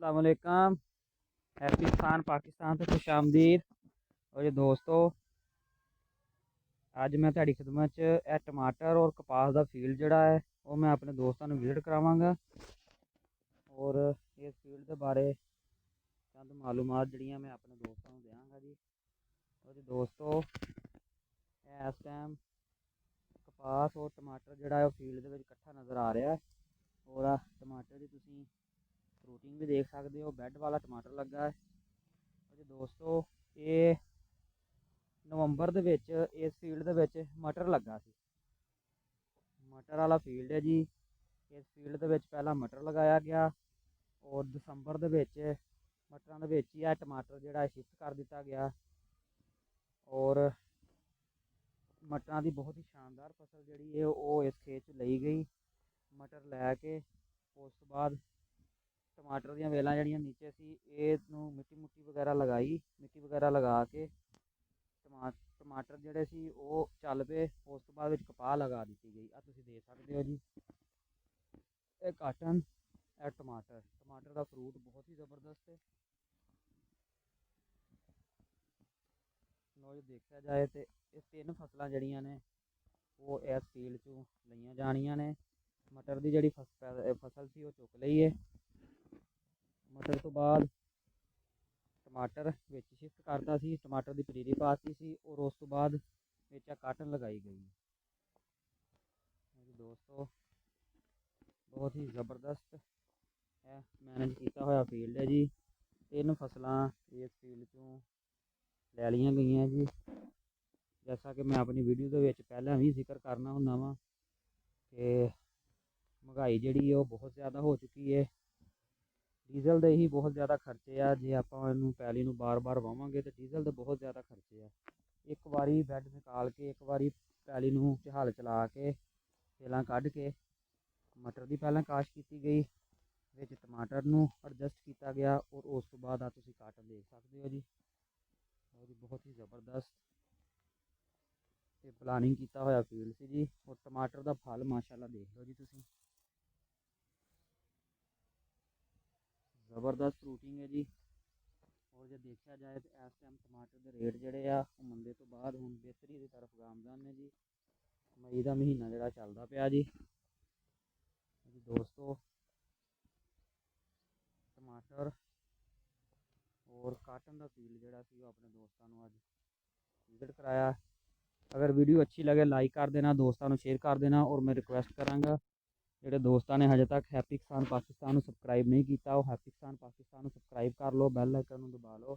अस्सलाम वालेकुम। हैप्पी किसान पाकिस्तान तो खुश आमदीद। और जी दोस्तों, अज मैं तुहाडी खिदमत च टमाटर और कपास का फील्ड जोड़ा है वो मैं अपने दोस्तों विजिट करावांगा और इस फील्ड के बारे चंद मालूमात जड़ियाँ मैं अपने दोस्तों को देंगा जी। और जी दोस्तों, इस टाइम कपास और टमाटर जोड़ा है फील्ड के इकट्ठा नज़र आ रहा है और टमाटर की तुसीं फ्रूटिंग भी देख सकते हो, बैड वाला टमाटर लगा है। और जी दोस्तों, ये नवंबर ਦੇ ਵਿੱਚ ਇਸ ਫੀਲਡ ਦੇ ਵਿੱਚ ਮਟਰ ਲੱਗਾ ਸੀ। ਮਟਰ ਵਾਲਾ ਫੀਲਡ ਹੈ ਜੀ। ਇਸ ਫੀਲਡ ਦੇ ਵਿੱਚ ਪਹਿਲਾਂ ਮਟਰ ਲਗਾਇਆ ਗਿਆ ਔਰ ਦਸੰਬਰ ਦੇ ਵਿੱਚ ਮਟਰਾਂ ਦੇ ਵਿੱਚ ਹੀ ਇਹ ਟਮਾਟਰ ਜਿਹੜਾ ਸ਼ਿਫਟ ਕਰ ਦਿੱਤਾ ਗਿਆ ਔਰ ਮਟਰਾਂ ਦੀ ਬਹੁਤ ਹੀ ਸ਼ਾਨਦਾਰ ਫਸਲ ਜਿਹੜੀ ਹੈ ਉਹ ਇਸ ਖੇਤ 'ਚ ਲਈ ਗਈ। ਮਟਰ ਲੈ ਕੇ ਉਸ ਤੋਂ ਬਾਅਦ ਟਮਾਟਰ ਦੀਆਂ ਵੇਲਾਂ ਜਿਹੜੀਆਂ ਨੀਚੇ ਸੀ ਇਹਨੂੰ ਮਿੱਟੀ ਵਗੈਰਾ ਲਗਾਈ, ਮਿੱਟੀ ਵਗੈਰਾ ਲਗਾ ਕੇ टमाटर जोड़े सी वो चल पे। उस तो बाद कपाह लगा दी गई। आ तुसीं देख सकते हो जी, ये काटन, ये टमाटर। टमाटर का फ्रूट बहुत ही जबरदस्त है। लो जी, देखा जाए तो ये तीन फसलां जड़ियां ने वो इस फील्ड चों लईयां जानियां ने। मटर की जी फसल सी वो चुक लई है। मटर तो बाद टमाटर विच शिफ्ट करता सी, टमाटर की पनीरी पाती सी और उस तो बाद विच काटन लगाई गई। दोस्तों, बहुत ही ज़बरदस्त है मैनेज किया हुआ फील्ड है जी। तीन फसलां इस फील्ड चों लै लियां गई जी। जैसा कि मैं अपनी वीडियो के पहले भी जिक्र करना हुंदा वा कि महंगाई जिहड़ी है बहुत ज़्यादा हो चुकी है। डीजल के ही बहुत ज़्यादा खर्चे आ। जे आपां इहनूं पैली नूं बार बार वावांगे तो डीजल के बहुत ज़्यादा खर्चे आ। एक बारी बैड निकाल के, एक बारी पैली नूं हल चला के तेलां कढ़ के मटर की पहलां काश की गई, विच टमाटर नूं एडजस्ट किया गया और उस तो बाद तुसीं काटन देख सकते हो जी। और बहुत ही ज़बरदस्त प्लानिंग किया हुआ फील्ड सी जी। और टमाटर का फल माशाअल्लाह देख लो जी तुसीं, ज़बरदस्त फ्रूटिंग है जी। और जो देखा जाए तो इस टाइम टमाटर के रेट जोड़े आ मंदे तो बाद हुण बेहतरी की तरफ गामजान ने जी। मई का महीना जोड़ा चलता पाया जी। दोस्तों, टमाटर और काटन का फील्ड जोड़ा सी अपने दोस्तों को अज विजिट कराया। अगर वीडियो अच्छी लगे लाइक कर देना, दोस्तों शेयर कर देना। और मैं रिक्वेस्ट कराँगा जोड़े दोस्तों ने हजे तक हैप्पी किसान पाकिस्तान सबसक्राइब नहीं किया वो हैप्पी किसान पाकिस्तान सबसक्राइब कर लो, बैल आइकन दबा लो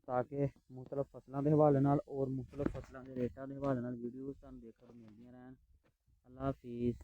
ताकि मुख्तलिफ फसलों के हवाले नाल और मुख्तलिफ फसलों के रेटों के हवाले नाल वीडियो तुहानूं देखने को मिलदियां रहन। अल्लाह हाफिज़।